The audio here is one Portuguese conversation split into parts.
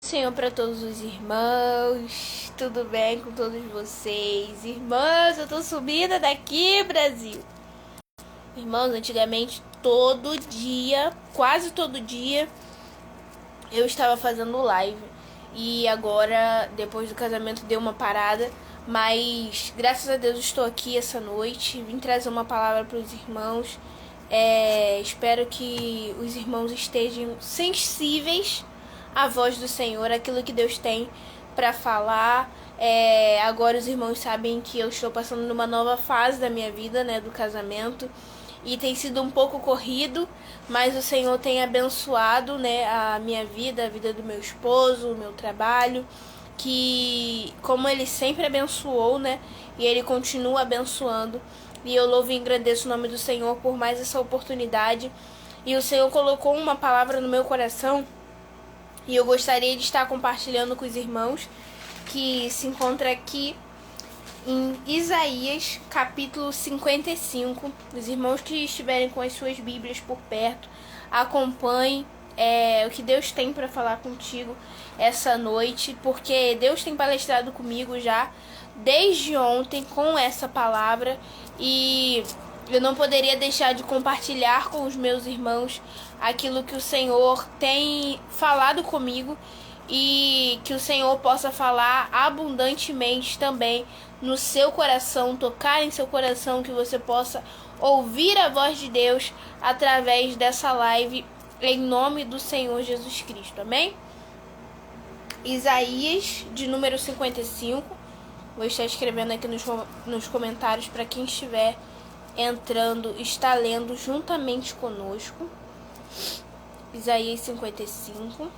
Senhor, para todos os irmãos, tudo bem com todos vocês? Irmãos, eu tô sumida daqui, Brasil. Irmãos, antigamente, todo dia, quase todo dia, eu estava fazendo live. E agora, depois do casamento, deu uma parada. Mas, graças a Deus, estou aqui essa noite. Vim trazer uma palavra para os irmãos. Espero que os irmãos estejam sensíveis à voz do Senhor, aquilo que Deus tem para falar. Agora os irmãos sabem que eu estou passando numa nova fase da minha vida, né, do casamento. E tem sido um pouco corrido, mas o Senhor tem abençoado, né, a minha vida, a vida do meu esposo, o meu trabalho, que como Ele sempre abençoou, né, e Ele continua abençoando. E eu louvo e engrandeço o nome do Senhor por mais essa oportunidade. E o Senhor colocou uma palavra no meu coração e eu gostaria de estar compartilhando com os irmãos, que se encontra aqui em Isaías, capítulo 55. Os irmãos que estiverem com as suas Bíblias por perto, acompanhem o que Deus tem para falar contigo essa noite, porque Deus tem palestrado comigo já desde ontem com essa palavra e eu não poderia deixar de compartilhar com os meus irmãos aquilo que o Senhor tem falado comigo e que o Senhor possa falar abundantemente também no seu coração, tocar em seu coração, que você possa ouvir a voz de Deus através dessa live, em nome do Senhor Jesus Cristo, amém? Isaías, de número 55, vou estar escrevendo aqui nos comentários para quem estiver entrando, está lendo juntamente conosco. Isaías 55.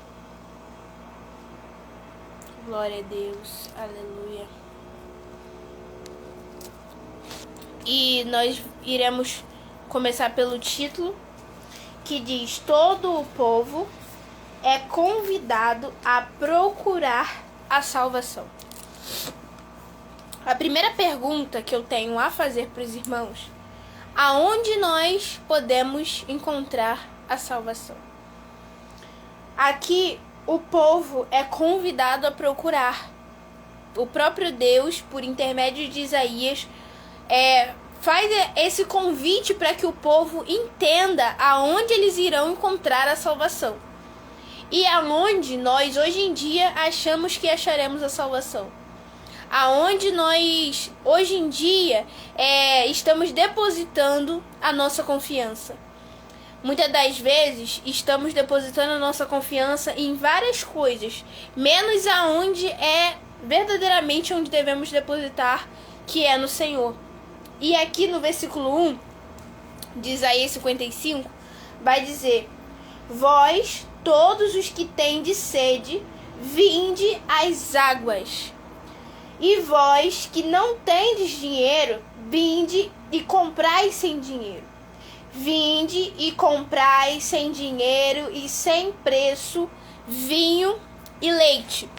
Glória a Deus, aleluia. E nós iremos começar pelo título, que diz: todo o povo é convidado a procurar a salvação. A primeira pergunta que eu tenho a fazer para os irmãos: aonde nós podemos encontrar a salvação? Aqui o povo é convidado a procurar. O próprio Deus, por intermédio de Isaías, faz esse convite para que o povo entenda aonde eles irão encontrar a salvação. E aonde nós hoje em dia achamos que acharemos a salvação. Aonde nós hoje em dia estamos depositando a nossa confiança. Muitas das vezes estamos depositando a nossa confiança em várias coisas, menos aonde é verdadeiramente onde devemos depositar, que é no Senhor. E aqui no versículo 1 de Isaías 55 vai dizer: vós, todos os que tendes sede, vinde às águas. E vós que não tendes dinheiro, vinde e comprai sem dinheiro. Vinde e comprai sem dinheiro e sem preço vinho e leite.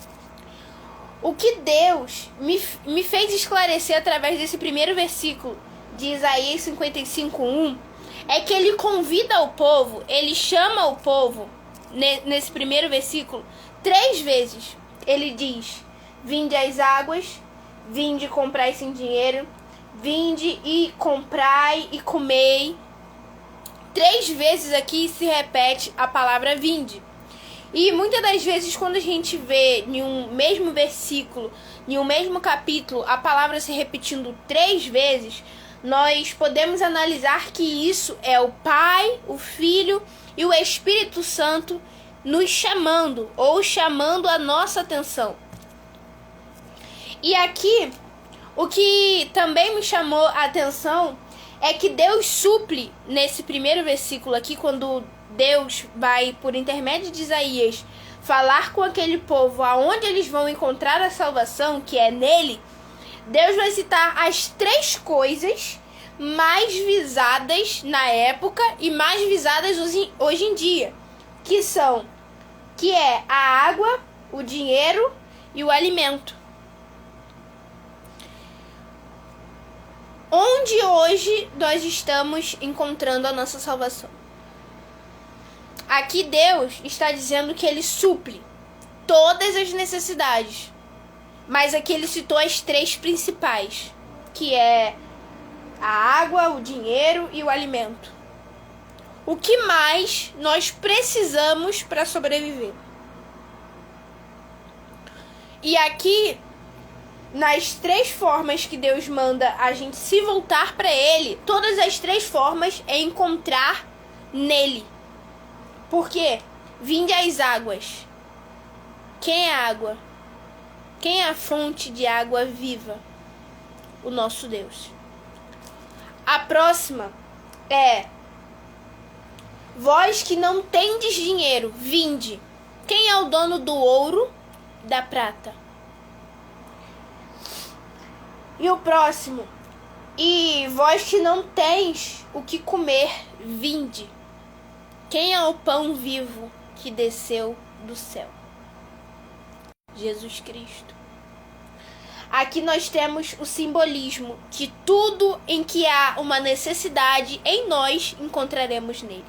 O que Deus me fez esclarecer através desse primeiro versículo de Isaías 55:1 é que ele convida o povo, ele chama o povo, nesse primeiro versículo, 3 vezes. Ele diz: vinde às águas, vinde e comprai sem dinheiro, vinde e comprai e comei. 3 vezes aqui se repete a palavra vinde. E muitas das vezes, quando a gente vê em um mesmo versículo, em um mesmo capítulo, a palavra se repetindo 3 vezes, nós podemos analisar que isso é o Pai, o Filho e o Espírito Santo nos chamando, ou chamando a nossa atenção. E aqui, o que também me chamou a atenção é que Deus suple, nesse primeiro versículo aqui, quando Deus vai, por intermédio de Isaías, falar com aquele povo aonde eles vão encontrar a salvação, que é nele. Deus vai citar as 3 coisas mais visadas na época e mais visadas hoje em dia, que é a água, o dinheiro e o alimento. Onde hoje nós estamos encontrando a nossa salvação? Aqui Deus está dizendo que Ele suple. todas as necessidades. Mas aqui ele citou as 3 principais, que é a água, o dinheiro e o alimento. O que mais nós precisamos para sobreviver? E aqui, nas 3 formas que Deus manda a gente se voltar para Ele, todas as 3 formas é encontrar nele. Por quê? Vinde às águas. Quem é a água? Quem é a fonte de água viva? O nosso Deus. A próxima é: vós que não tendes dinheiro, vinde. Quem é o dono do ouro, da prata? E o próximo: e vós que não tens o que comer, vinde. Quem é o pão vivo que desceu do céu? Jesus Cristo. Aqui nós temos o simbolismo que tudo em que há uma necessidade em nós encontraremos nele.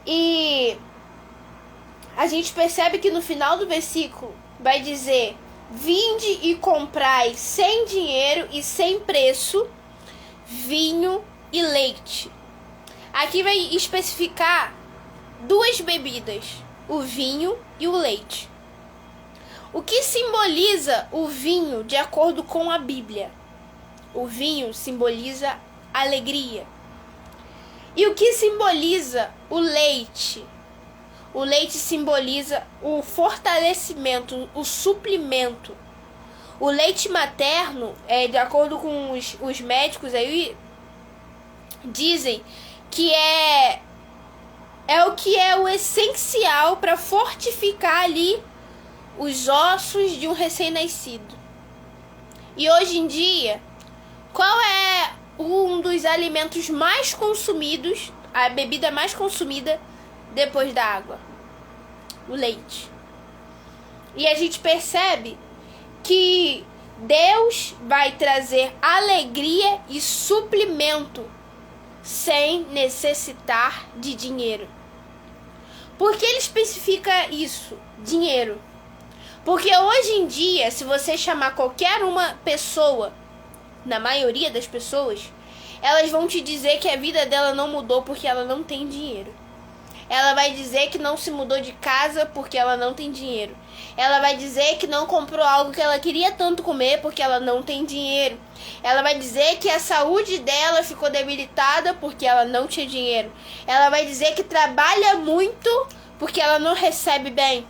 E a gente percebe que no final do versículo vai dizer: vinde e comprai sem dinheiro e sem preço vinho e leite. Aqui vai especificar 2 bebidas, o vinho e o leite. O que simboliza o vinho de acordo com a Bíblia? O vinho simboliza alegria. E o que simboliza o leite? O leite simboliza o fortalecimento, o suplimento. O leite materno, de acordo com os médicos aí, dizem que é o que é o essencial para fortificar ali os ossos de um recém-nascido. E hoje em dia, qual é um dos alimentos mais consumidos, a bebida mais consumida depois da água? O leite. E a gente percebe que Deus vai trazer alegria e suplimento sem necessitar de dinheiro. Por que ele especifica isso? Dinheiro. Porque hoje em dia, se você chamar qualquer uma pessoa, na maioria das pessoas, elas vão te dizer que a vida dela não mudou porque ela não tem dinheiro. Ela vai dizer que não se mudou de casa porque ela não tem dinheiro. Ela vai dizer que não comprou algo que ela queria tanto comer porque ela não tem dinheiro. Ela vai dizer que a saúde dela ficou debilitada porque ela não tinha dinheiro. Ela vai dizer que trabalha muito porque ela não recebe bem.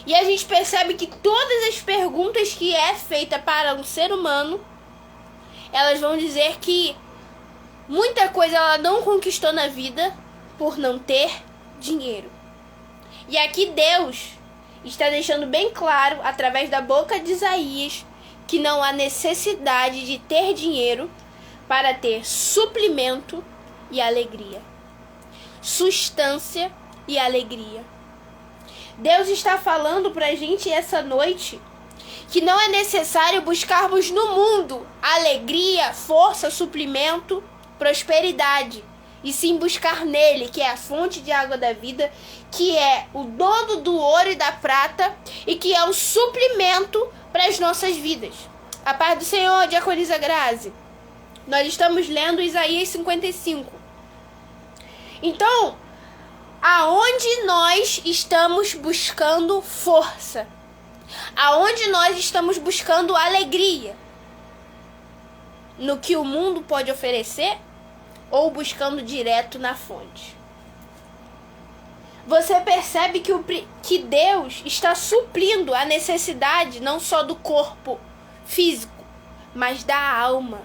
E a gente percebe que todas as perguntas que é feita para um ser humano, elas vão dizer que muita coisa ela não conquistou na vida por não ter dinheiro. E aqui Deus está deixando bem claro, através da boca de Isaías, que não há necessidade de ter dinheiro para ter suplimento e alegria. Sustância e alegria. Deus está falando para a gente essa noite que não é necessário buscarmos no mundo alegria, força, suprimento, prosperidade, e sim buscar nele, que é a fonte de água da vida, que é o dono do ouro e da prata e que é o suprimento para as nossas vidas. A paz do Senhor, diaconisa Grazi. Nós estamos lendo Isaías 55. Então, aonde nós estamos buscando força? Aonde nós estamos buscando alegria? No que o mundo pode oferecer ou buscando direto na fonte? Você percebe que Deus está suprindo a necessidade não só do corpo físico, mas da alma.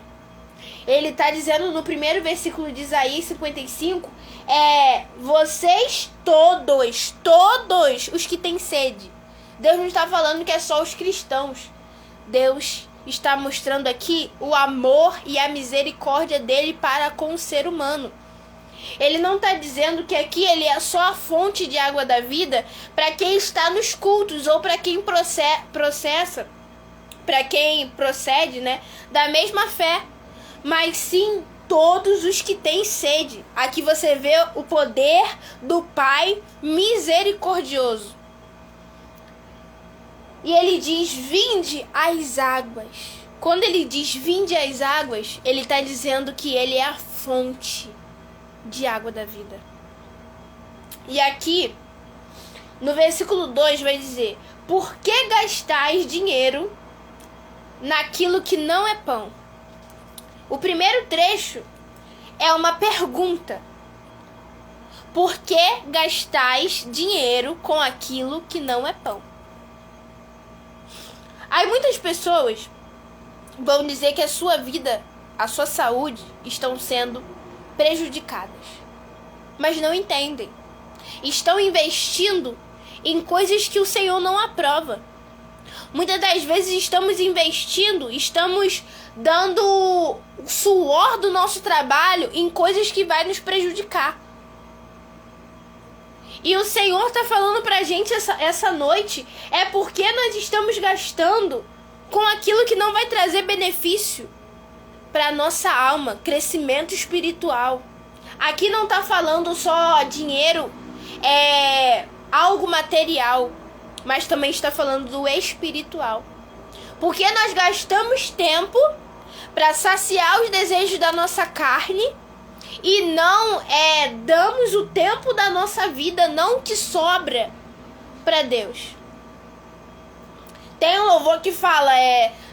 Ele está dizendo no primeiro versículo de Isaías 55, vocês todos os que têm sede. Deus não está falando que é só os cristãos. Deus está mostrando aqui o amor e a misericórdia dele para com o ser humano. Ele não está dizendo que aqui ele é só a fonte de água da vida para quem está nos cultos ou para quem procede, né, da mesma fé, mas sim todos os que têm sede. Aqui você vê o poder do Pai misericordioso. E ele diz, vinde às águas. Quando ele diz vinde às águas, ele está dizendo que ele é a fonte de água da vida. E aqui, no versículo 2 vai dizer, por que gastais dinheiro naquilo que não é pão? O primeiro trecho é uma pergunta. Por que gastais dinheiro com aquilo que não é pão? Aí muitas pessoas vão dizer que a sua vida, a sua saúde estão sendo prejudicadas. Mas não entendem. Estão investindo em coisas que o Senhor não aprova. Muitas das vezes estamos investindo, estamos dando o suor do nosso trabalho em coisas que vai nos prejudicar. E o Senhor está falando pra gente essa noite, é porque nós estamos gastando com aquilo que não vai trazer benefício para nossa alma, crescimento espiritual. Aqui não está falando só dinheiro, algo material, mas também está falando do espiritual. Porque nós gastamos tempo para saciar os desejos da nossa carne e não damos o tempo da nossa vida, não que sobra, para Deus. Tem um louvor que fala,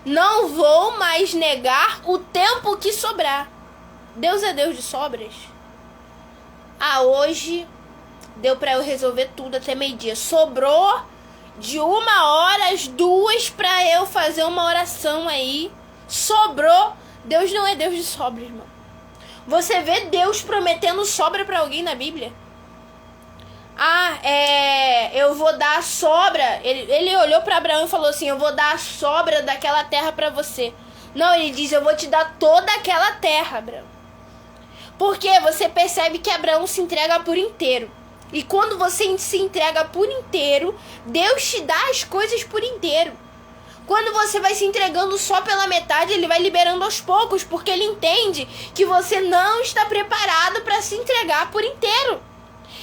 não vou mais negar o tempo que sobrar. Deus é Deus de sobras. Hoje deu para eu resolver tudo até meio-dia. Sobrou de 1h às 2h para eu fazer uma oração aí. Sobrou. Deus não é Deus de sobra, irmão. Você vê Deus prometendo sobra para alguém na Bíblia? Eu vou dar a sobra. Ele olhou para Abraão e falou assim, eu vou dar a sobra daquela terra para você. Não, ele diz, eu vou te dar toda aquela terra, Abraão. Porque você percebe que Abraão se entrega por inteiro. E quando você se entrega por inteiro, Deus te dá as coisas por inteiro. Quando você vai se entregando só pela metade, ele vai liberando aos poucos, porque ele entende que você não está preparado para se entregar por inteiro.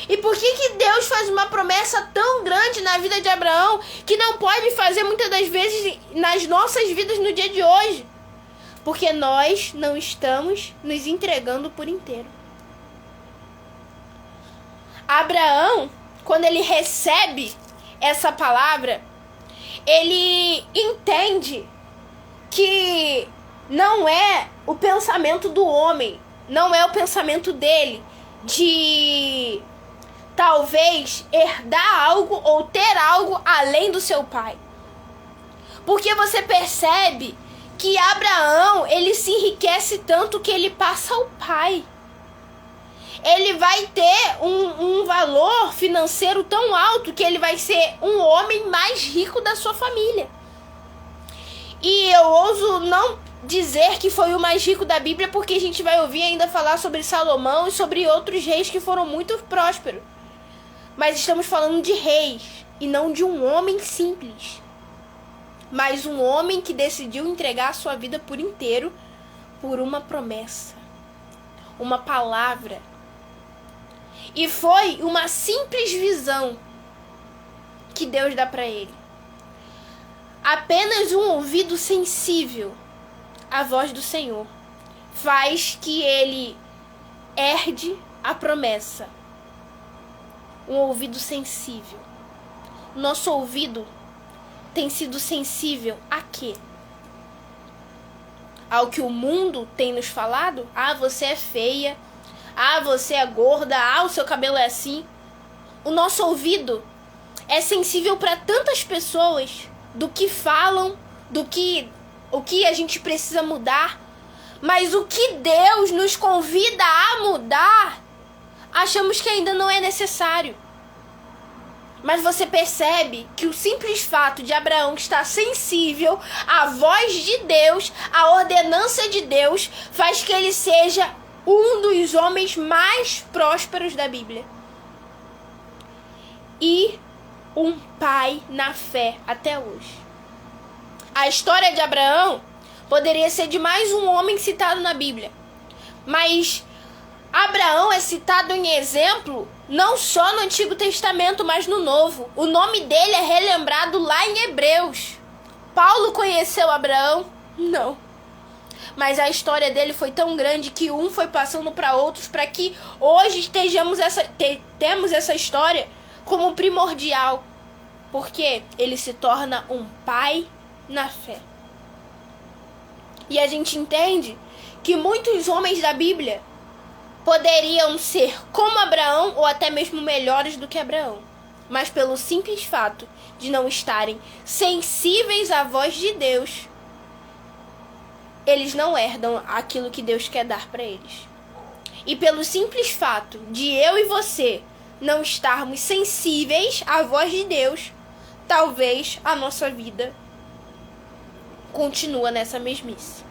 E por que Deus faz uma promessa tão grande na vida de Abraão, que não pode fazer muitas das vezes nas nossas vidas no dia de hoje? Porque nós não estamos nos entregando por inteiro. Abraão, quando ele recebe essa palavra, ele entende que não é o pensamento do homem, não é o pensamento dele de talvez herdar algo ou ter algo além do seu pai. Porque você percebe que Abraão, ele se enriquece tanto que ele passa ao pai. Ele vai ter um valor financeiro tão alto que ele vai ser um homem mais rico da sua família. E eu ouso não dizer que foi o mais rico da Bíblia, porque a gente vai ouvir ainda falar sobre Salomão e sobre outros reis que foram muito prósperos. Mas estamos falando de reis e não de um homem simples. Mas um homem que decidiu entregar a sua vida por inteiro por uma promessa, uma palavra. E foi uma simples visão que Deus dá para ele. Apenas um ouvido sensível à voz do Senhor faz que ele herde a promessa. Um ouvido sensível. Nosso ouvido tem sido sensível a quê? Ao que o mundo tem nos falado? Você é feia. Você é gorda. O seu cabelo é assim. O nosso ouvido é sensível para tantas pessoas, do que falam, o que a gente precisa mudar. Mas o que Deus nos convida a mudar, achamos que ainda não é necessário. Mas você percebe que o simples fato de Abraão estar sensível à voz de Deus, à ordenança de Deus, faz que ele seja um dos homens mais prósperos da Bíblia. E um pai na fé até hoje. A história de Abraão poderia ser de mais um homem citado na Bíblia. Mas Abraão é citado em exemplo não só no Antigo Testamento, mas no Novo. O nome dele é relembrado lá em Hebreus. Paulo conheceu Abraão? Não. Mas a história dele foi tão grande que um foi passando para outros, para que hoje temos essa história como primordial. Porque ele se torna um pai na fé. E a gente entende que muitos homens da Bíblia poderiam ser como Abraão ou até mesmo melhores do que Abraão. Mas pelo simples fato de não estarem sensíveis à voz de Deus, eles não herdam aquilo que Deus quer dar para eles. E pelo simples fato de eu e você não estarmos sensíveis à voz de Deus, talvez a nossa vida continue nessa mesmice.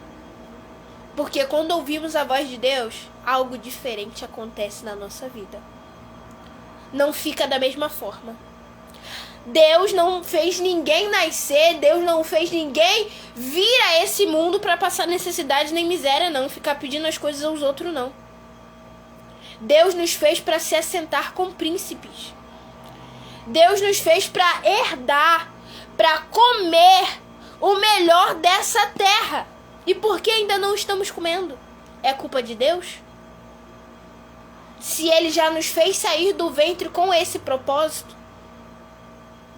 Porque quando ouvimos a voz de Deus, algo diferente acontece na nossa vida. Não fica da mesma forma. Deus não fez ninguém nascer, Deus não fez ninguém vir a esse mundo para passar necessidade nem miséria, não. Ficar pedindo as coisas aos outros, não. Deus nos fez para se assentar com príncipes. Deus nos fez para herdar, para comer o melhor dessa terra. E por que ainda não estamos comendo? É culpa de Deus? Se Ele já nos fez sair do ventre com esse propósito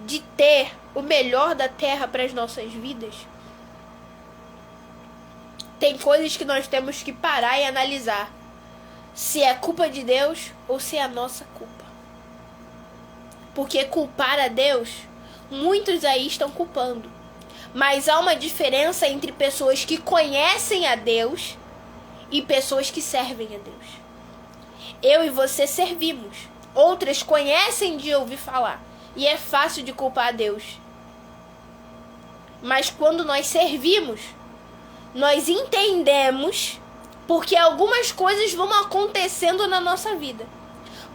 de ter o melhor da terra para as nossas vidas, tem coisas que nós temos que parar e analisar. Se é culpa de Deus ou se é a nossa culpa. Porque culpar a Deus, muitos aí estão culpando. Mas há uma diferença entre pessoas que conhecem a Deus e pessoas que servem a Deus. Eu e você servimos. Outras conhecem de ouvir falar. E é fácil de culpar a Deus. Mas quando nós servimos, nós entendemos porque algumas coisas vão acontecendo na nossa vida.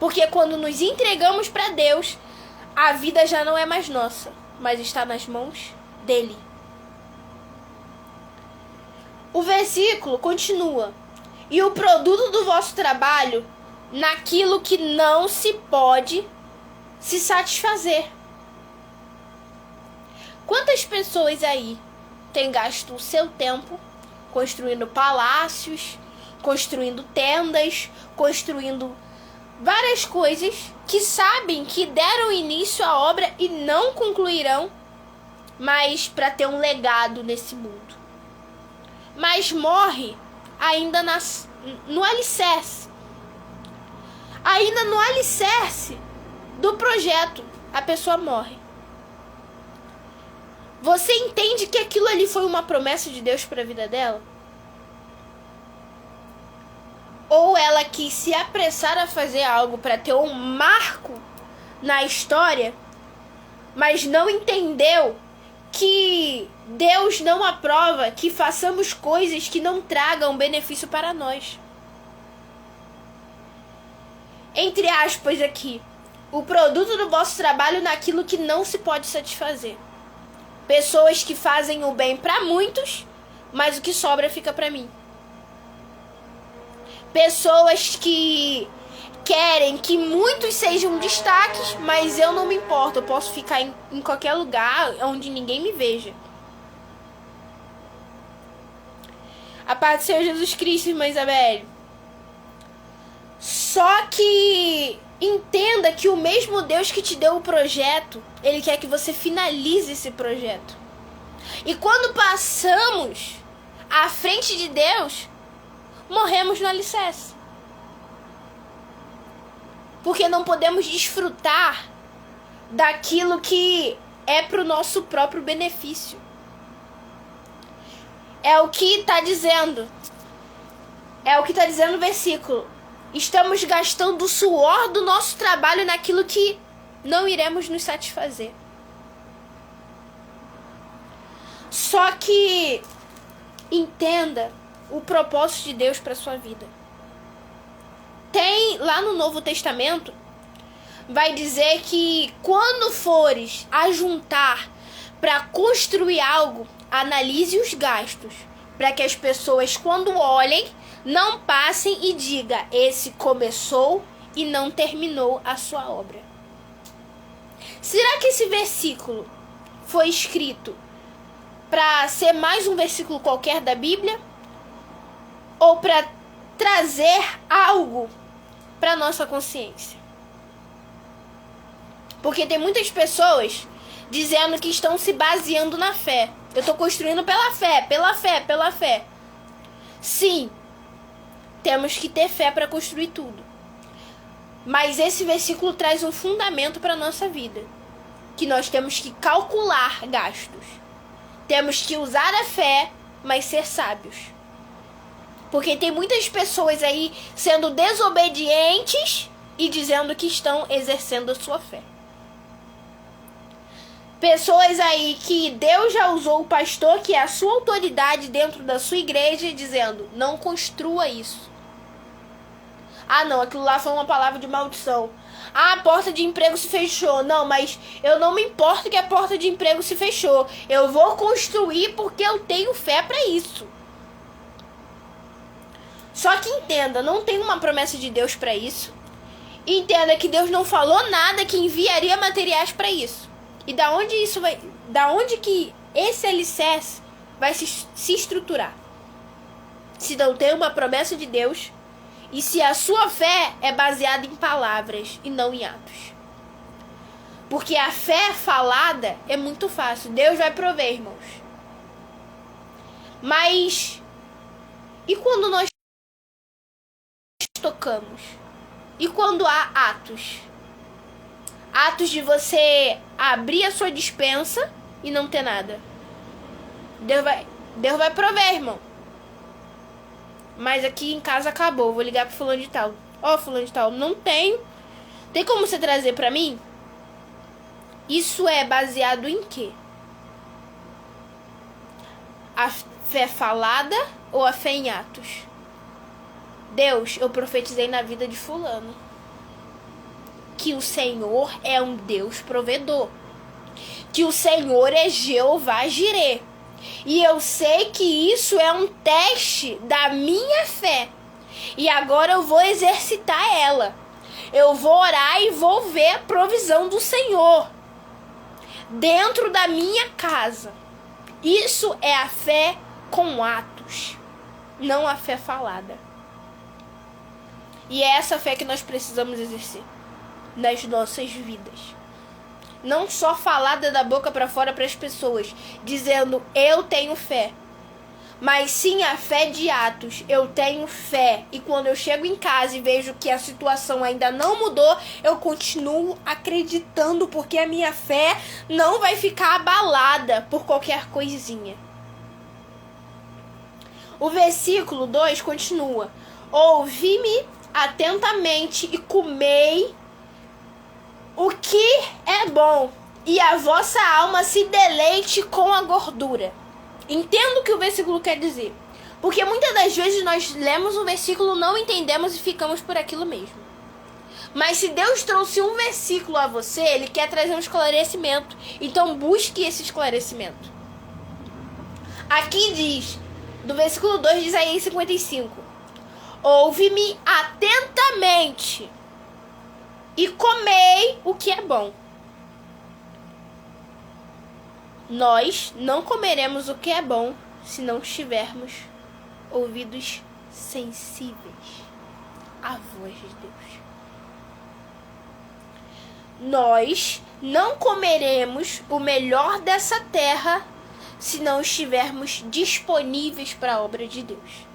Porque quando nos entregamos para Deus, a vida já não é mais nossa, mas está nas mãos dele. O versículo continua: e o produto do vosso trabalho naquilo que não se pode se satisfazer. Quantas pessoas aí têm gasto o seu tempo construindo palácios, construindo tendas, construindo várias coisas que sabem que deram início à obra e não concluirão, mas para ter um legado nesse mundo. Mas morre ainda no alicerce. Ainda no alicerce do projeto, a pessoa morre. Você entende que aquilo ali foi uma promessa de Deus para a vida dela? Ou ela quis se apressar a fazer algo para ter um marco na história, mas não entendeu que Deus não aprova que façamos coisas que não tragam benefício para nós. Entre aspas aqui, o produto do vosso trabalho naquilo que não se pode satisfazer. Pessoas que fazem o bem para muitos, mas o que sobra fica para mim. Pessoas que querem que muitos sejam destaques, mas eu não me importo. Eu posso ficar em qualquer lugar onde ninguém me veja. A paz do Senhor Jesus Cristo, irmã Isabelle. Só que entenda que o mesmo Deus que te deu o projeto, Ele quer que você finalize esse projeto. E quando passamos à frente de Deus, morremos no alicerce. Porque não podemos desfrutar daquilo que é para o nosso próprio benefício. É o que está dizendo. É o que está dizendo o versículo. Estamos gastando o suor do nosso trabalho naquilo que não iremos nos satisfazer. Só que entenda o propósito de Deus para sua vida. Tem lá no Novo Testamento, vai dizer que quando fores ajuntar para construir algo, analise os gastos, para que as pessoas, quando olhem, Não passem e diga: esse começou e não terminou a sua obra. Será que esse versículo foi escrito para ser mais um versículo qualquer da Bíblia? Ou para trazer algo para nossa consciência? Porque tem muitas pessoas dizendo que estão se baseando na fé. Eu estou construindo pela fé, pela fé, pela fé. Sim, temos que ter fé para construir tudo. Mas esse versículo traz um fundamento para a nossa vida. Que nós temos que calcular gastos. Temos que usar a fé, mas ser sábios. Porque tem muitas pessoas aí sendo desobedientes e dizendo que estão exercendo a sua fé. Pessoas aí que Deus já usou o pastor, que é a sua autoridade dentro da sua igreja, dizendo: não construa isso. Ah, não, aquilo lá foi uma palavra de maldição. Ah, a porta de emprego se fechou. Não, mas eu não me importo que a porta de emprego se fechou. Eu vou construir porque eu tenho fé para isso. Só que entenda, não tem uma promessa de Deus para isso. Entenda que Deus não falou nada que enviaria materiais para isso. E da onde que esse alicerce vai se estruturar? Se não tem uma promessa de Deus e se a sua fé é baseada em palavras e não em atos. Porque a fé falada é muito fácil. Deus vai prover, irmãos. Mas e quando nós tocamos? E quando há atos? Atos de você abrir a sua despensa e não ter nada. Deus vai prover, irmão. Mas aqui em casa acabou. Vou ligar pro fulano de tal. Ó, fulano de tal, não tenho. Tem como você trazer pra mim? Isso é baseado em quê? A fé falada ou a fé em atos? Deus, eu profetizei na vida de fulano que o Senhor é um Deus provedor, que o Senhor é Jeová Jirê, e eu sei que isso é um teste da minha fé, e agora eu vou exercitar ela. Eu vou orar e vou ver a provisão do Senhor dentro da minha casa. Isso é a fé com atos, não a fé falada. E é essa fé que nós precisamos exercer nas nossas vidas. Não só falada da boca para fora para as pessoas, dizendo eu tenho fé, mas sim a fé de atos. Eu tenho fé, e quando eu chego em casa e vejo que a situação ainda não mudou, eu continuo acreditando, porque a minha fé não vai ficar abalada por qualquer coisinha. O versículo 2 continua: ouvi-me atentamente e comei o que é bom, e a vossa alma se deleite com a gordura. Entendo o que o versículo quer dizer, porque muitas das vezes nós lemos um versículo, não entendemos e ficamos por aquilo mesmo. Mas se Deus trouxe um versículo a você, Ele quer trazer um esclarecimento. Então busque esse esclarecimento. Aqui diz, do versículo 2 de Isaías 55: ouve-me atentamente e comei o que é bom. Nós não comeremos o que é bom se não tivermos ouvidos sensíveis à voz de Deus. Nós não comeremos o melhor dessa terra se não estivermos disponíveis para a obra de Deus.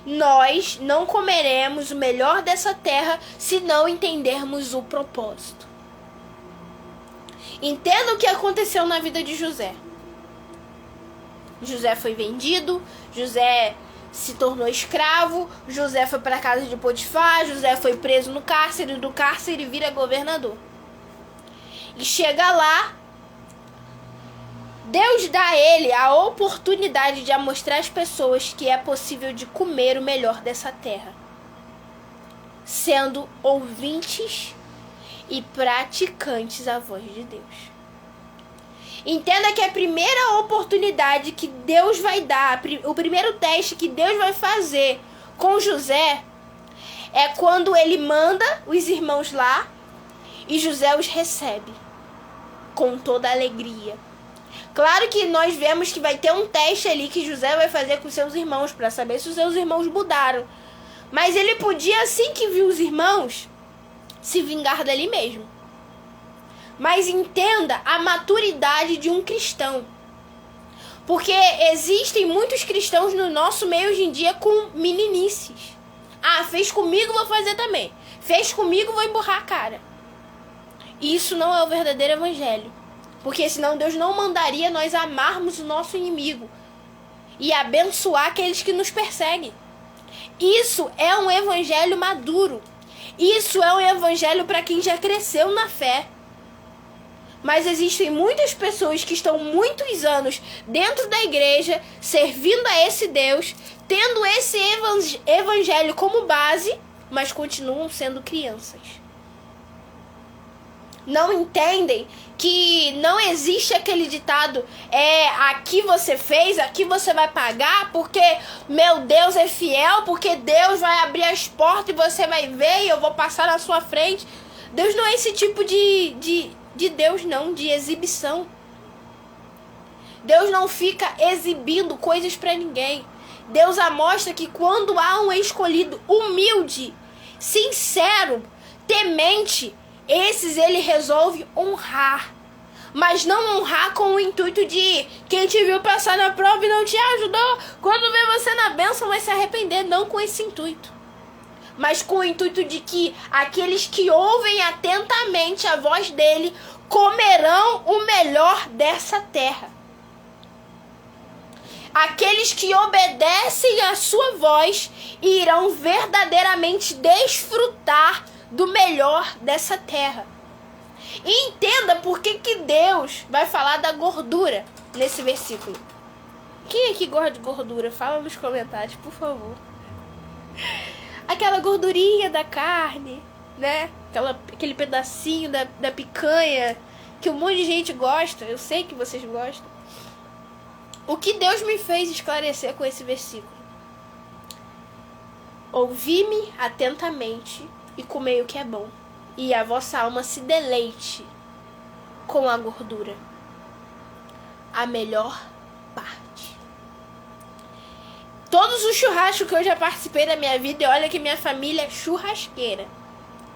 Nós não comeremos o melhor dessa terra se não entendermos o propósito. Entenda o que aconteceu na vida de José. José foi vendido, José se tornou escravo, José foi para a casa de Potifar, José foi preso no cárcere, do cárcere vira governador. E chega lá, Deus dá a ele a oportunidade de mostrar às pessoas que é possível de comer o melhor dessa terra, sendo ouvintes e praticantes à voz de Deus. Entenda que a primeira oportunidade que Deus vai dar, o primeiro teste que Deus vai fazer com José é quando ele manda os irmãos lá e José os recebe com toda a alegria. Claro que nós vemos que vai ter um teste ali que José vai fazer com seus irmãos para saber se os seus irmãos mudaram. Mas ele podia, assim que viu os irmãos, se vingar dali mesmo. Mas entenda a maturidade de um cristão. Porque existem muitos cristãos no nosso meio hoje em dia com meninices. Ah, fez comigo, vou fazer também. Fez comigo, vou emburrar a cara. Isso não é o verdadeiro evangelho. Porque senão Deus não mandaria nós amarmos o nosso inimigo e abençoar aqueles que nos perseguem. Isso é um evangelho maduro. Isso é um evangelho para quem já cresceu na fé. Mas existem muitas pessoas que estão muitos anos dentro da igreja, servindo a esse Deus, tendo esse evangelho como base, mas continuam sendo crianças. Não entendem que não existe aquele ditado, aqui você fez, aqui você vai pagar, porque meu Deus é fiel, porque Deus vai abrir as portas e você vai ver e eu vou passar na sua frente. Deus não é esse tipo de Deus não, de exibição. Deus não fica exibindo coisas para ninguém. Deus mostra que quando há um escolhido humilde, sincero, temente, esses ele resolve honrar. Mas não honrar com o intuito de quem te viu passar na prova e não te ajudou, quando vê você na bênção vai se arrepender. Não com esse intuito, mas com o intuito de que aqueles que ouvem atentamente a voz dele comerão o melhor dessa terra. Aqueles que obedecem a sua voz irão verdadeiramente desfrutar do melhor dessa terra. E entenda por que Deus vai falar da gordura nesse versículo. Quem aqui gosta de gordura? Fala nos comentários, por favor. Aquela gordurinha da carne, né? Aquele pedacinho da picanha que um monte de gente gosta. Eu sei que vocês gostam. O que Deus me fez esclarecer com esse versículo? Ouvi-me atentamente e comei o que é bom, e a vossa alma se deleite com a gordura, a melhor parte. Todos os churrascos que eu já participei da minha vida, e olha que minha família é churrasqueira,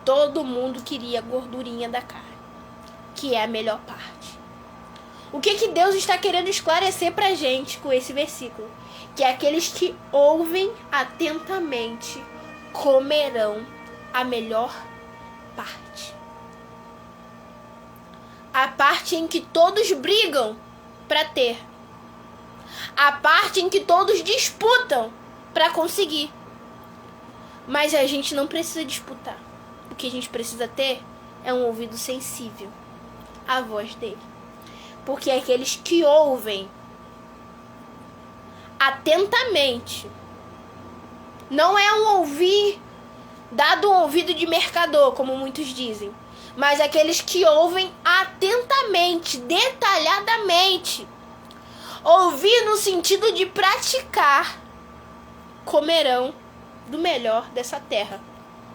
todo mundo queria a gordurinha da carne, que é a melhor parte. O que Deus está querendo esclarecer pra gente com esse versículo? Que aqueles que ouvem atentamente comerão a melhor parte. A parte em que todos brigam para ter. A parte em que todos disputam para conseguir. Mas a gente não precisa disputar. O que a gente precisa ter é um ouvido sensível à voz dele. Porque aqueles que ouvem atentamente, não é um ouvir dado um ouvido de mercador, como muitos dizem, mas aqueles que ouvem atentamente, detalhadamente, ouvir no sentido de praticar, comerão do melhor dessa terra,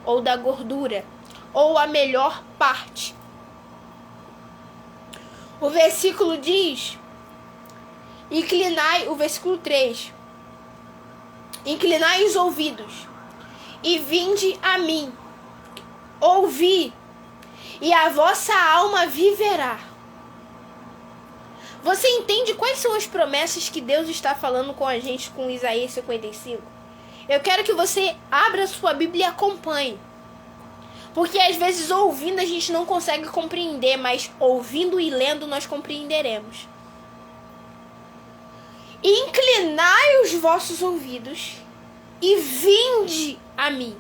ou da gordura, ou a melhor parte. O versículo diz, o versículo 3, inclinai os ouvidos e vinde a mim, ouvi, e a vossa alma viverá. Você entende quais são as promessas que Deus está falando com a gente com Isaías 55? Eu quero que você abra sua Bíblia e acompanhe. Porque às vezes ouvindo a gente não consegue compreender, mas ouvindo e lendo nós compreenderemos. Inclinai os vossos ouvidos e vinde a mim.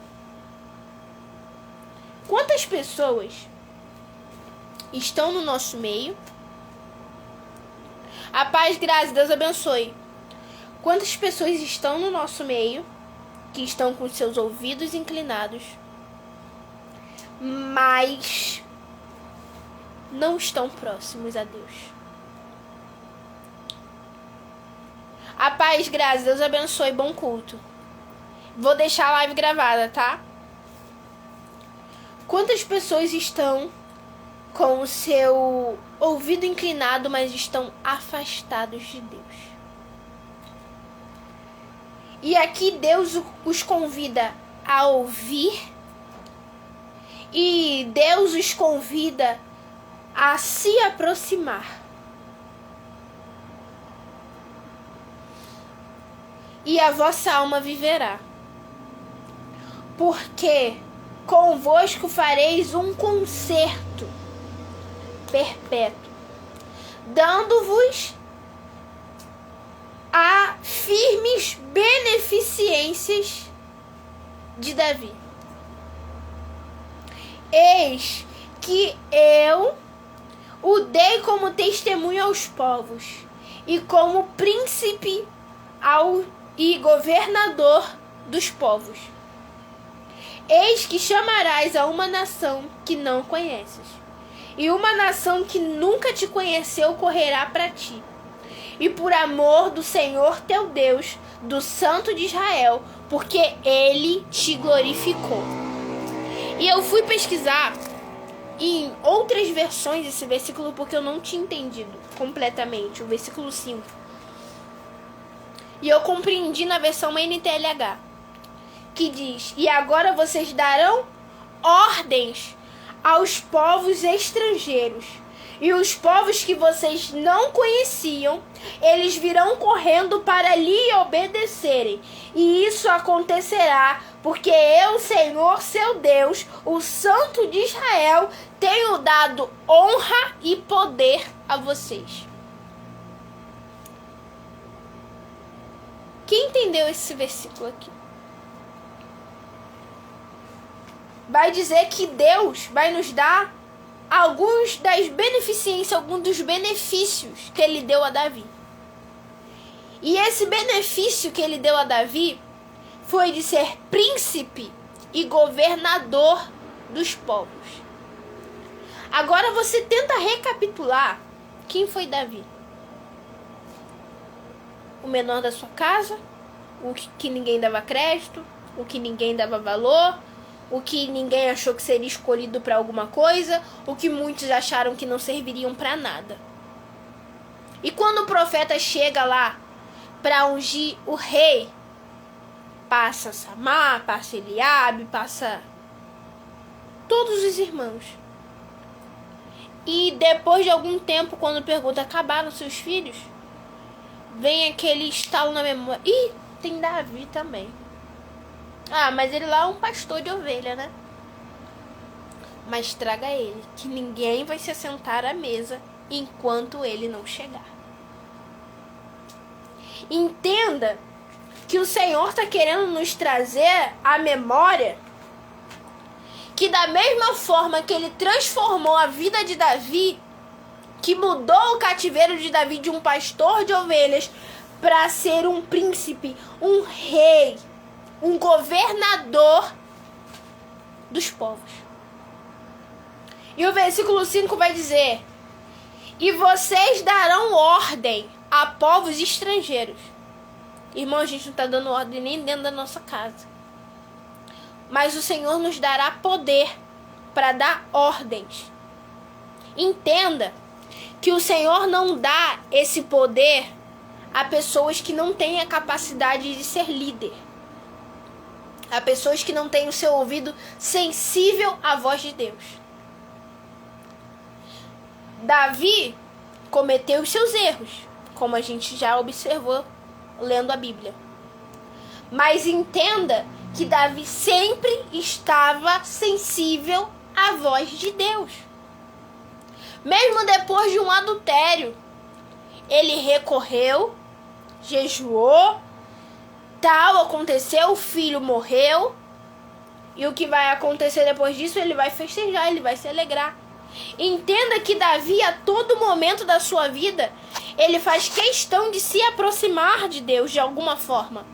Quantas pessoas estão no nosso meio? A paz, graça, Deus abençoe. Quantas pessoas estão no nosso meio que estão com seus ouvidos inclinados, mas não estão próximos a Deus? A paz, graça, Deus abençoe, bom culto. Vou deixar a live gravada, tá? Quantas pessoas estão com o seu ouvido inclinado, mas estão afastados de Deus? E aqui Deus os convida a ouvir, e Deus os convida a se aproximar. E a vossa alma viverá. Porque convosco fareis um concerto perpétuo, dando-vos a firmes beneficências de Davi. Eis que eu o dei como testemunho aos povos, e como príncipe e governador dos povos. Eis que chamarás a uma nação que não conheces, e uma nação que nunca te conheceu correrá para ti. E por amor do Senhor teu Deus, do Santo de Israel, porque ele te glorificou. E eu fui pesquisar em outras versões esse versículo, porque eu não tinha entendido completamente o versículo 5. E eu compreendi na versão NTLH, que diz: e agora vocês darão ordens aos povos estrangeiros, e os povos que vocês não conheciam, eles virão correndo para lhe obedecerem. E isso acontecerá porque eu, Senhor, seu Deus, o Santo de Israel, tenho dado honra e poder a vocês. Quem entendeu esse versículo aqui? Vai dizer que Deus vai nos dar alguns dos benefícios que ele deu a Davi. E esse benefício que ele deu a Davi foi de ser príncipe e governador dos povos. Agora você tenta recapitular quem foi Davi. O menor da sua casa, o que ninguém dava crédito, o que ninguém dava valor, o que ninguém achou que seria escolhido para alguma coisa, o que muitos acharam que não serviriam para nada. E quando o profeta chega lá para ungir o rei, passa Samar, passa Eliabe, passa todos os irmãos. E depois de algum tempo, quando pergunta: acabaram seus filhos? Vem aquele estalo na memória: ih, tem Davi também. Ah, mas ele lá é um pastor de ovelha, né? Mas traga ele, que ninguém vai se assentar à mesa enquanto ele não chegar. Entenda que o Senhor está querendo nos trazer à memória que da mesma forma que ele transformou a vida de Davi, que mudou o cativeiro de Davi de um pastor de ovelhas para ser um príncipe, um rei, um governador dos povos. E o versículo 5 vai dizer: e vocês darão ordem a povos estrangeiros. Irmão, a gente não está dando ordem nem dentro da nossa casa. Mas o Senhor nos dará poder para dar ordens. Entenda que o Senhor não dá esse poder a pessoas que não têm a capacidade de ser líder. A pessoas que não têm o seu ouvido sensível à voz de Deus. Davi cometeu os seus erros, como a gente já observou lendo a Bíblia. Mas entenda que Davi sempre estava sensível à voz de Deus. Mesmo depois de um adultério, ele recorreu, jejuou, tal aconteceu, o filho morreu, e o que vai acontecer depois disso? Ele vai festejar, ele vai se alegrar. Entenda que Davi, a todo momento da sua vida, ele faz questão de se aproximar de Deus de alguma forma.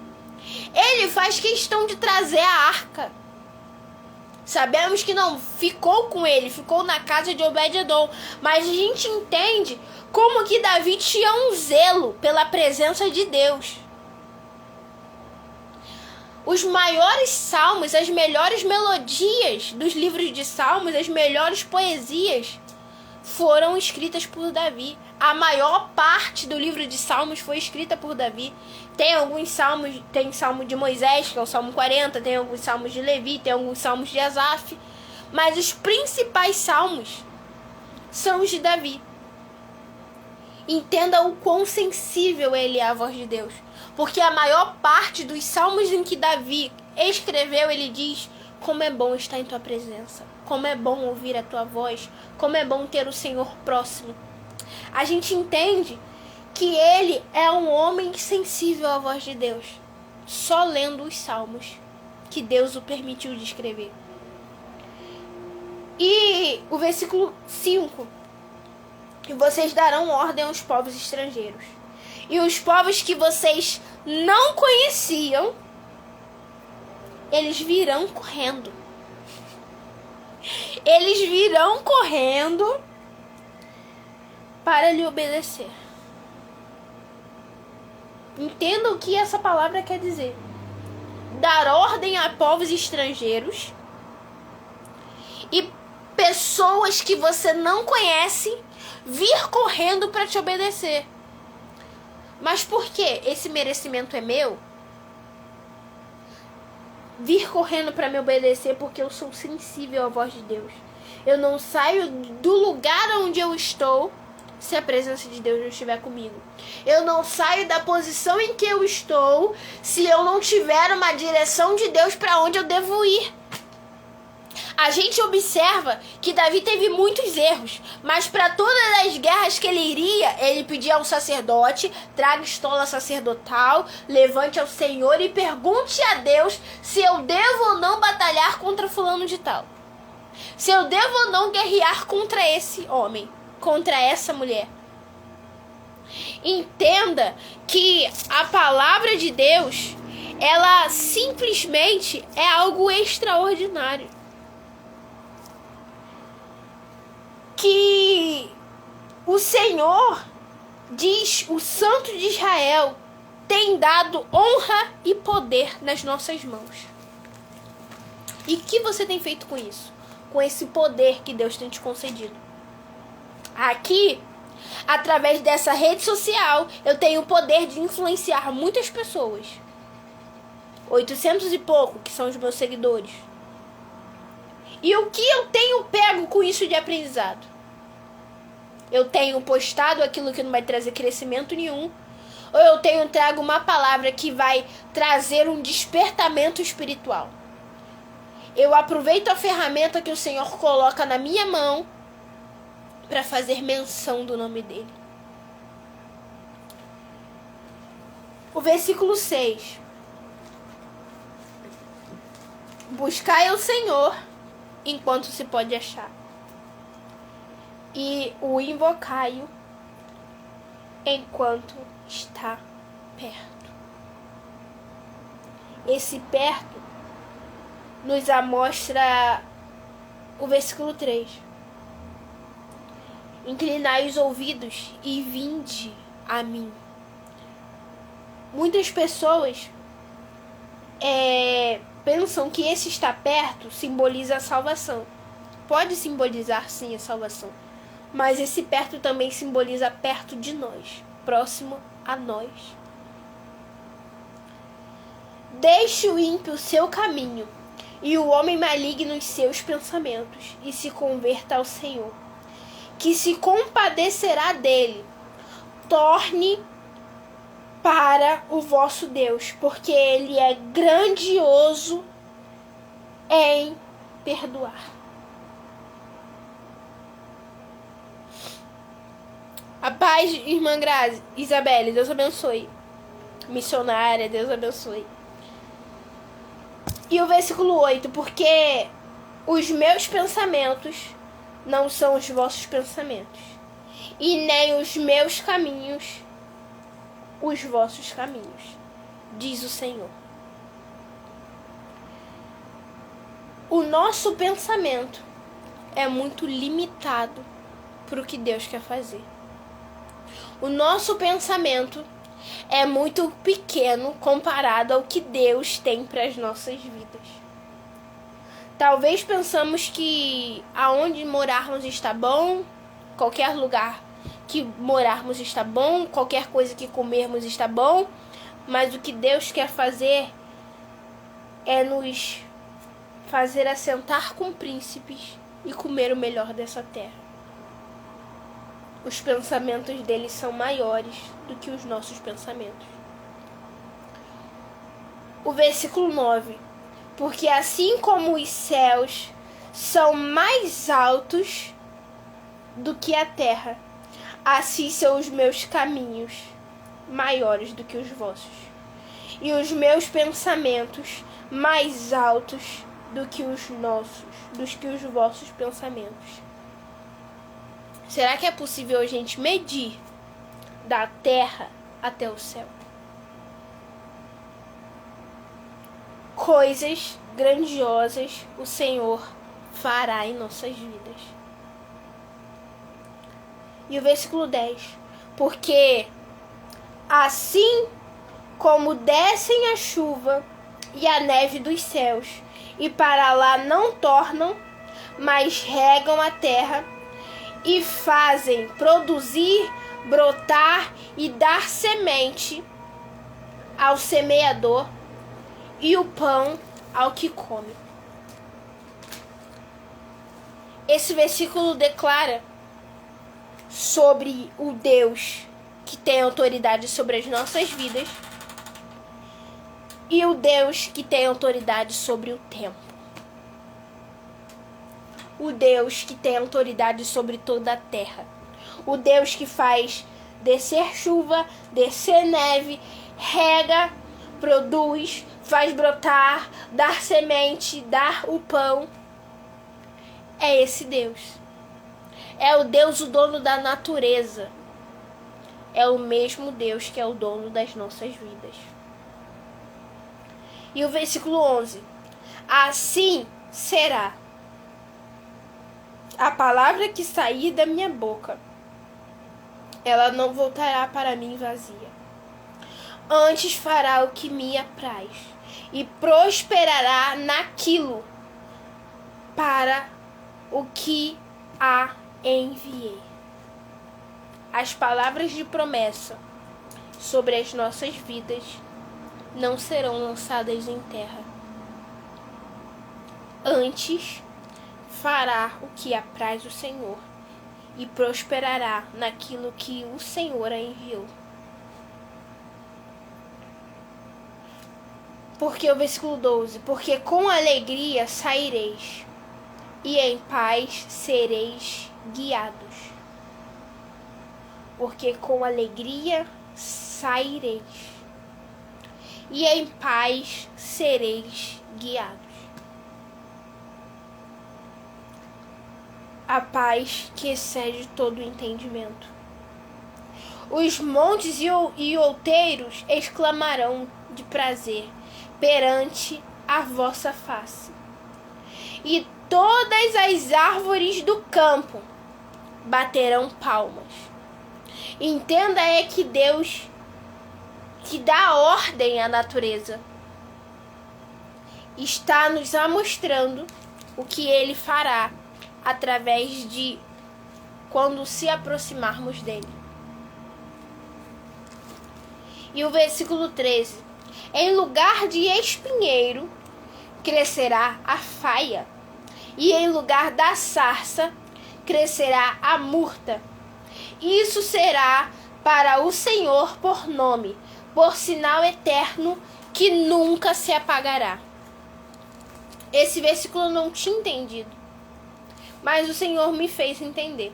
Ele faz questão de trazer a arca. Sabemos que não ficou com ele, ficou na casa de Obed-edom, mas a gente entende como que Davi tinha um zelo pela presença de Deus. Os maiores salmos, as melhores melodias dos livros de salmos, as melhores poesias foram escritas por Davi. A maior parte do livro de salmos foi escrita por Davi. Tem alguns salmos, tem salmo de Moisés, que é o Salmo 40, tem alguns salmos de Levi, tem alguns salmos de Asaf, mas os principais salmos são os de Davi. Entenda o quão sensível ele é à voz de Deus. Porque a maior parte dos salmos em que Davi escreveu, ele diz: como é bom estar em tua presença, como é bom ouvir a tua voz, como é bom ter o Senhor próximo. A gente entende que ele é um homem sensível à voz de Deus, só lendo os salmos que Deus o permitiu de escrever. E o versículo 5: e vocês darão ordem aos povos estrangeiros, e os povos que vocês não conheciam, eles virão correndo. Eles virão correndo para lhe obedecer. Entenda o que essa palavra quer dizer. Dar ordem a povos estrangeiros e pessoas que você não conhece vir correndo para te obedecer. Mas por que esse merecimento é meu? Vir correndo para me obedecer porque eu sou sensível à voz de Deus. Eu não saio do lugar onde eu estou se a presença de Deus não estiver comigo. Eu não saio da posição em que eu estou se eu não tiver uma direção de Deus para onde eu devo ir. A gente observa que Davi teve muitos erros, mas para todas as guerras que ele iria, ele pedia ao sacerdote: traga estola sacerdotal, levante ao Senhor e pergunte a Deus se eu devo ou não batalhar contra fulano de tal. Se eu devo ou não guerrear contra esse homem, contra essa mulher. Entenda que a palavra de Deus, ela simplesmente é algo extraordinário. Que o Senhor diz: o Santo de Israel tem dado honra e poder nas nossas mãos. E o que você tem feito com isso? Com esse poder que Deus tem te concedido? Aqui, através dessa rede social, eu tenho o poder de influenciar muitas pessoas. 800 e pouco, que são os meus seguidores. E o que eu tenho pego com isso de aprendizado? Eu tenho postado aquilo que não vai trazer crescimento nenhum, ou eu tenho trago uma palavra que vai trazer um despertamento espiritual? Eu aproveito a ferramenta que o Senhor coloca na minha mão para fazer menção do nome dele. O versículo 6: buscai ao Senhor enquanto se pode achar, e o invocai-o enquanto está perto. Esse perto nos amostra o versículo 3: inclinai os ouvidos e vinde a mim. Muitas pessoas pensam que esse estar perto simboliza a salvação. Pode simbolizar sim a salvação, mas esse perto também simboliza perto de nós, próximo a nós. Deixe o ímpio o seu caminho e o homem maligno os seus pensamentos, e se converta ao Senhor, que se compadecerá dele. Torne para o vosso Deus, porque ele é grandioso em perdoar. A paz, irmã Grazi, Isabelle, Deus abençoe. Missionária, Deus abençoe. E o versículo 8: porque os meus pensamentos não são os vossos pensamentos, e nem os meus caminhos os vossos caminhos, diz o Senhor. O nosso pensamento é muito limitado para o que Deus quer fazer. O nosso pensamento é muito pequeno comparado ao que Deus tem para as nossas vidas. Talvez pensamos que aonde morarmos está bom, qualquer lugar que morarmos está bom, qualquer coisa que comermos está bom, mas o que Deus quer fazer é nos fazer assentar com príncipes e comer o melhor dessa terra. Os pensamentos dele são maiores do que os nossos pensamentos. O versículo 9. Porque assim como os céus são mais altos do que a terra, assim são os meus caminhos maiores do que os vossos, e os meus pensamentos mais altos do que os vossos pensamentos. Será que é possível a gente medir da terra até o céu? Coisas grandiosas o Senhor fará em nossas vidas. E o versículo 10. Porque assim como descem a chuva e a neve dos céus, e para lá não tornam, mas regam a terra, e fazem produzir, brotar e dar semente ao semeador, e o pão ao que come. Esse versículo declara sobre o Deus que tem autoridade sobre as nossas vidas e o Deus que tem autoridade sobre o tempo. O Deus que tem autoridade sobre toda a terra. O Deus que faz descer chuva, descer neve, rega, produz, faz brotar, dar semente, dar o pão. É esse Deus. É o Deus, o dono da natureza. É o mesmo Deus que é o dono das nossas vidas. E o versículo 11. Assim será a palavra que sair da minha boca. Ela não voltará para mim vazia. Antes fará o que me apraz e prosperará naquilo para o que a enviei. As palavras de promessa sobre as nossas vidas não serão lançadas em terra. Antes fará o que apraz o Senhor e prosperará naquilo que o Senhor a enviou. Porque o versículo 12, porque com alegria saireis, e em paz sereis guiados. Porque com alegria saireis, e em paz sereis guiados. A paz que excede todo o entendimento. Os montes e outeiros exclamarão de prazer perante a vossa face. E todas as árvores do campo baterão palmas. Entenda que Deus que dá ordem à natureza está nos mostrando o que Ele fará através de quando se aproximarmos dele. E o versículo 13. Em lugar de espinheiro crescerá a faia, e em lugar da sarça crescerá a murta. Isso será para o Senhor por nome, por sinal eterno que nunca se apagará. Esse versículo eu não tinha entendido, mas o Senhor me fez entender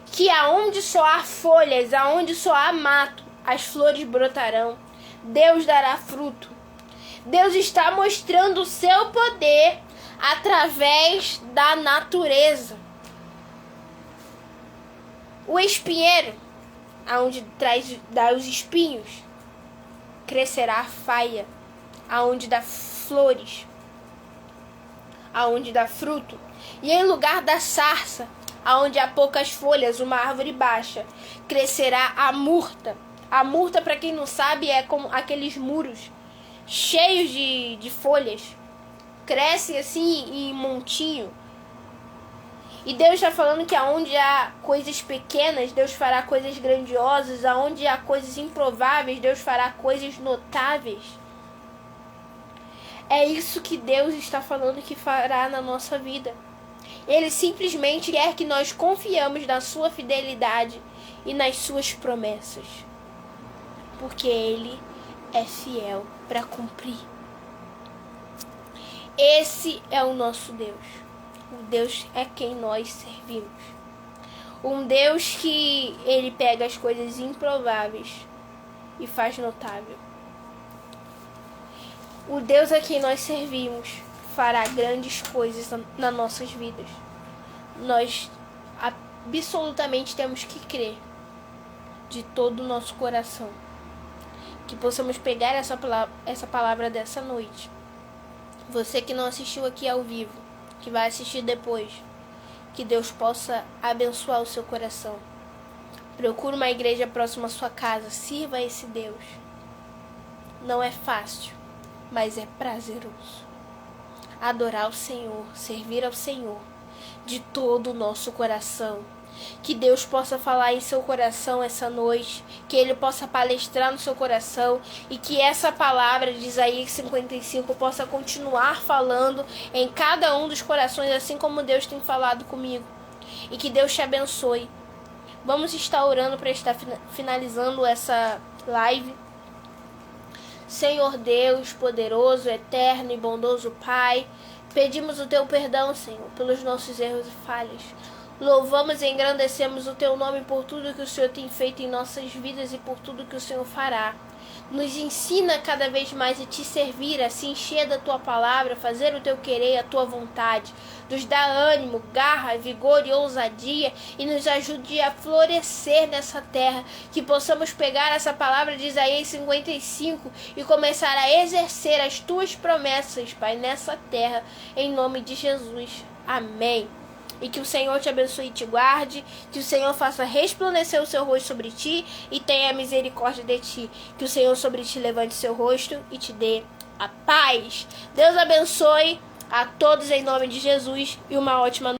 que aonde só há folhas, aonde só há mato, as flores brotarão. Deus dará fruto. Deus está mostrando o seu poder através da natureza. O espinheiro, aonde dá os espinhos, crescerá a faia, aonde dá flores, aonde dá fruto. E em lugar da sarça, aonde há poucas folhas, uma árvore baixa, crescerá a murta, A murta, para quem não sabe, é como aqueles muros cheios de folhas. Crescem assim em montinho. E Deus está falando que aonde há coisas pequenas, Deus fará coisas grandiosas. Aonde há coisas improváveis, Deus fará coisas notáveis. É isso que Deus está falando que fará na nossa vida. Ele simplesmente quer que nós confiamos na sua fidelidade e nas suas promessas. Porque Ele é fiel para cumprir. Esse é o nosso Deus. O Deus é quem nós servimos. Um Deus que Ele pega as coisas improváveis e faz notável. O Deus a quem nós servimos fará grandes coisas nas nossas vidas. Nós absolutamente temos que crer de todo o nosso coração. Que possamos pegar essa palavra dessa noite. Você que não assistiu aqui ao vivo, que vai assistir depois, que Deus possa abençoar o seu coração. Procure uma igreja próxima à sua casa, sirva a esse Deus. Não é fácil, mas é prazeroso. Adorar o Senhor, servir ao Senhor de todo o nosso coração. Que Deus possa falar em seu coração essa noite, que Ele possa palestrar no seu coração e que essa palavra de Isaías 55 possa continuar falando em cada um dos corações, assim como Deus tem falado comigo. E que Deus te abençoe. Vamos estar orando para estar finalizando essa live. Senhor Deus, poderoso, eterno e bondoso Pai, pedimos o Teu perdão, Senhor, pelos nossos erros e falhas. Louvamos e engrandecemos o Teu nome por tudo que o Senhor tem feito em nossas vidas e por tudo que o Senhor fará. Nos ensina cada vez mais a Te servir, a se encher da Tua palavra, fazer o Teu querer e a Tua vontade. Nos dá ânimo, garra, vigor e ousadia e nos ajude a florescer nessa terra. Que possamos pegar essa palavra de Isaías 55 e começar a exercer as Tuas promessas, Pai, nessa terra, em nome de Jesus. Amém. E que o Senhor te abençoe e te guarde, que o Senhor faça resplandecer o seu rosto sobre ti e tenha misericórdia de ti. Que o Senhor sobre ti levante seu rosto e te dê a paz. Deus abençoe a todos em nome de Jesus e uma ótima noite.